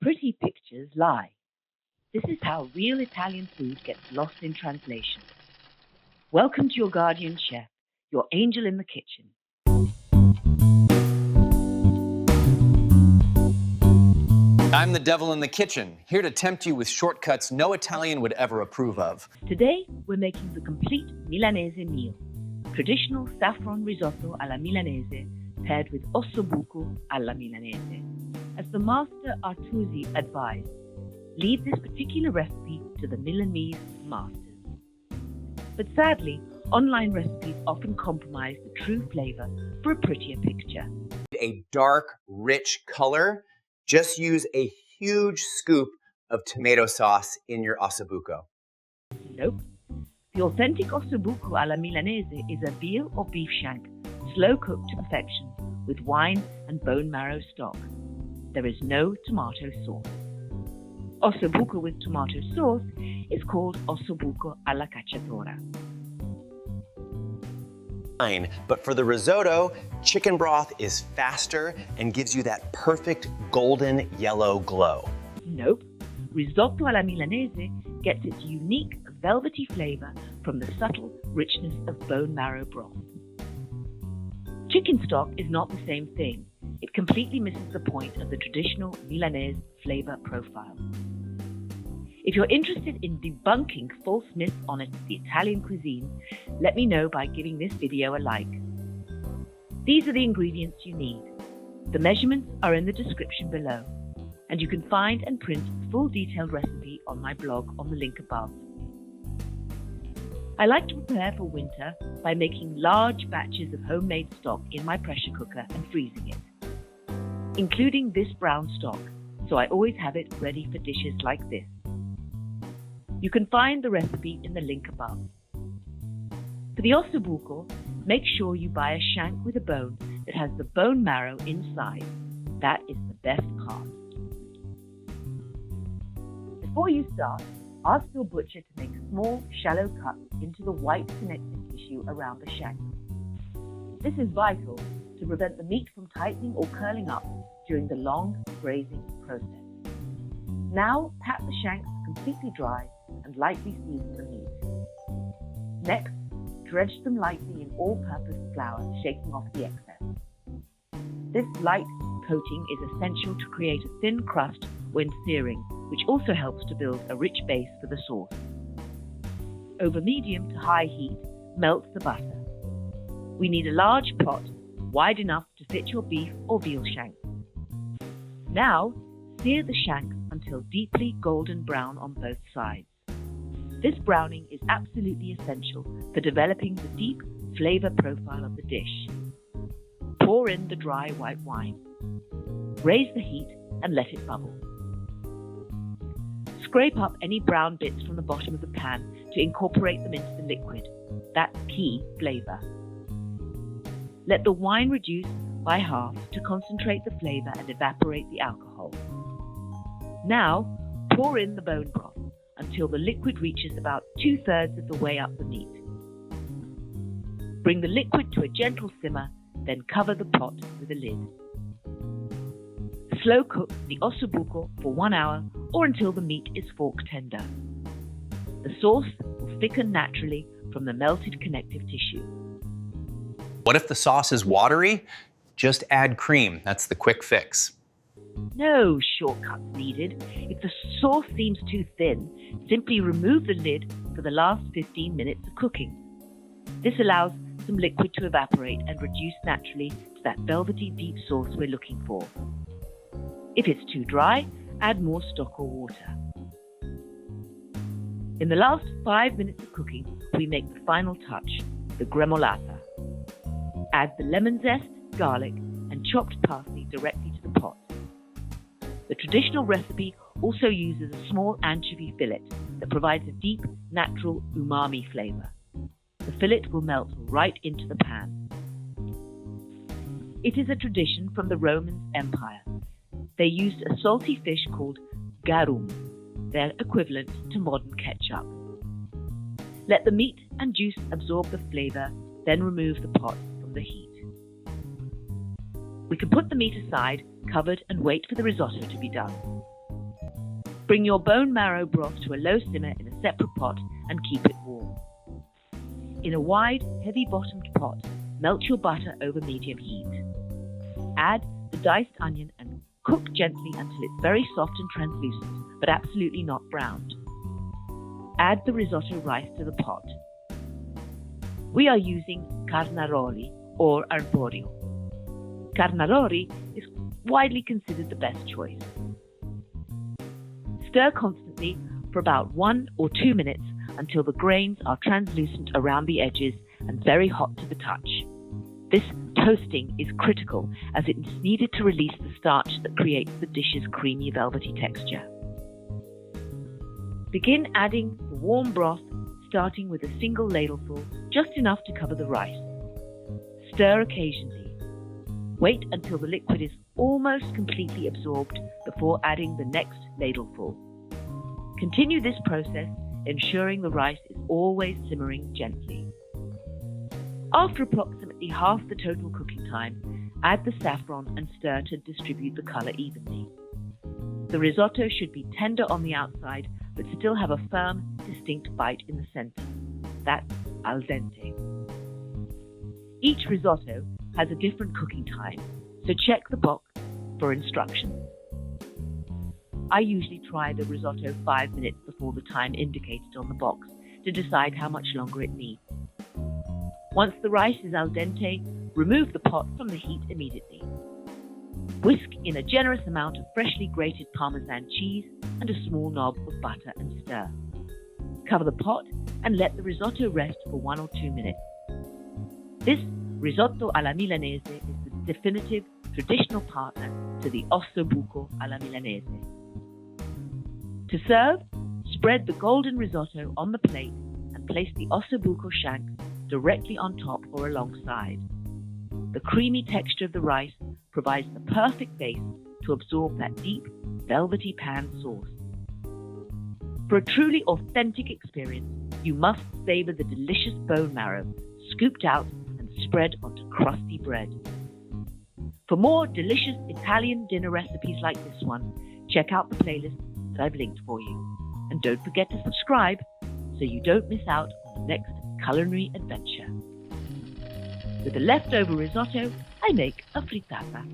pretty pictures lie. This is how real Italian food gets lost in translation. Welcome to your guardian chef, your angel in the kitchen. I'm the devil in the kitchen, here to tempt you with shortcuts no Italian would ever approve of. Today, we're making the complete Milanese meal. Traditional saffron risotto alla Milanese paired with Ossobuco Alla Milanese. As the master Artusi advised, leave this particular recipe to the Milanese masters. But sadly, online recipes often compromise the true flavor for a prettier picture. A dark, rich color. Just use a huge scoop of tomato sauce in your ossobuco. Nope. The authentic Ossobuco alla Milanese is a veal or beef shank, slow cooked to perfection with wine and bone marrow stock. There is no tomato sauce. Ossobuco with tomato sauce is called Ossobuco alla cacciatora. Fine, but for the risotto, chicken broth is faster and gives you that perfect golden yellow glow. Nope. Risotto alla Milanese gets its unique velvety flavor from the subtle richness of bone marrow broth. Chicken stock is not the same thing. It completely misses the point of the traditional Milanese flavor profile. If you're interested in debunking false myths on the Italian cuisine, let me know by giving this video a like. These are the ingredients you need. The measurements are in the description below, and you can find and print the full detailed recipe on my blog on the link above. I like to prepare for winter by making large batches of homemade stock in my pressure cooker and freezing it, including this brown stock, so I always have it ready for dishes like this. You can find the recipe in the link above. For the ossobuco, make sure you buy a shank with a bone that has the bone marrow inside. That is the best part. Before you start, ask your butcher to make small, shallow cuts into the white connective tissue around the shank. This is vital to prevent the meat from tightening or curling up during the long braising process. Now, pat the shanks completely dry and lightly season the meat. Next, dredge them lightly in all-purpose flour, shaking off the excess. This light coating is essential to create a thin crust when searing, which also helps to build a rich base for the sauce. Over medium to high heat, melt the butter. We need a large pot, wide enough to fit your beef or veal shank. Now, sear the shanks until deeply golden brown on both sides. This browning is absolutely essential for developing the deep flavor profile of the dish. Pour in the dry white wine. Raise the heat and let it bubble. Scrape up any brown bits from the bottom of the pan to incorporate them into the liquid. That's key flavor. Let the wine reduce by half to concentrate the flavor and evaporate the alcohol. Now, pour in the bone broth until the liquid reaches about 2/3 of the way up the meat. Bring the liquid to a gentle simmer, then cover the pot with a lid. Slow cook the ossobuco for 1 hour or until the meat is fork tender. The sauce will thicken naturally from the melted connective tissue. What if the sauce is watery? Just add cream. That's the quick fix. No shortcuts needed. If the sauce seems too thin, simply remove the lid for the last 15 minutes of cooking. This allows some liquid to evaporate and reduce naturally to that velvety deep sauce we're looking for. If it's too dry, add more stock or water. In the last 5 minutes of cooking, we make the final touch, the gremolata. Add the lemon zest, garlic, and chopped parsley directly to the pot. The traditional recipe also uses a small anchovy fillet that provides a deep, natural umami flavor. The fillet will melt right into the pan. It is a tradition from the Roman Empire. They used a salty fish called garum, their equivalent to modern ketchup. Let the meat and juice absorb the flavor, then remove the pot from the heat. We can put the meat aside, covered, and wait for the risotto to be done. Bring your bone marrow broth to a low simmer in a separate pot and keep it warm. In a wide, heavy-bottomed pot, melt your butter over medium heat. Add the diced onion and cook gently until it's very soft and translucent, but absolutely not browned. Add the risotto rice to the pot. We are using carnaroli or arborio. Carnaroli is widely considered the best choice. Stir constantly for about 1 or 2 minutes until the grains are translucent around the edges and very hot to the touch. This toasting is critical as it is needed to release the starch that creates the dish's creamy velvety texture. Begin adding the warm broth, starting with a single ladleful, just enough to cover the rice. Stir occasionally. Wait until the liquid is almost completely absorbed before adding the next ladleful. Continue this process, ensuring the rice is always simmering gently. After approximately half the total cooking time, add the saffron and stir to distribute the color evenly. The risotto should be tender on the outside, but still have a firm, distinct bite in the center. That's al dente. Each risotto has a different cooking time, so check the box for instructions. I usually try the risotto 5 minutes before the time indicated on the box to decide how much longer it needs. Once the rice is al dente, remove the pot from the heat immediately. Whisk in a generous amount of freshly grated Parmesan cheese and a small knob of butter and stir. Cover the pot and let the risotto rest for 1 or 2 minutes. This Risotto Alla Milanese is the definitive traditional partner to the Ossobuco Alla Milanese. To serve, spread the golden risotto on the plate and place the Ossobuco shank directly on top or alongside. The creamy texture of the rice provides the perfect base to absorb that deep, velvety pan sauce. For a truly authentic experience, you must savor the delicious bone marrow, scooped out and spread onto crusty bread. For more delicious Italian dinner recipes like this one, check out the playlist that I've linked for you. And don't forget to subscribe so you don't miss out on the next culinary adventure. With the leftover risotto, I make a frittata.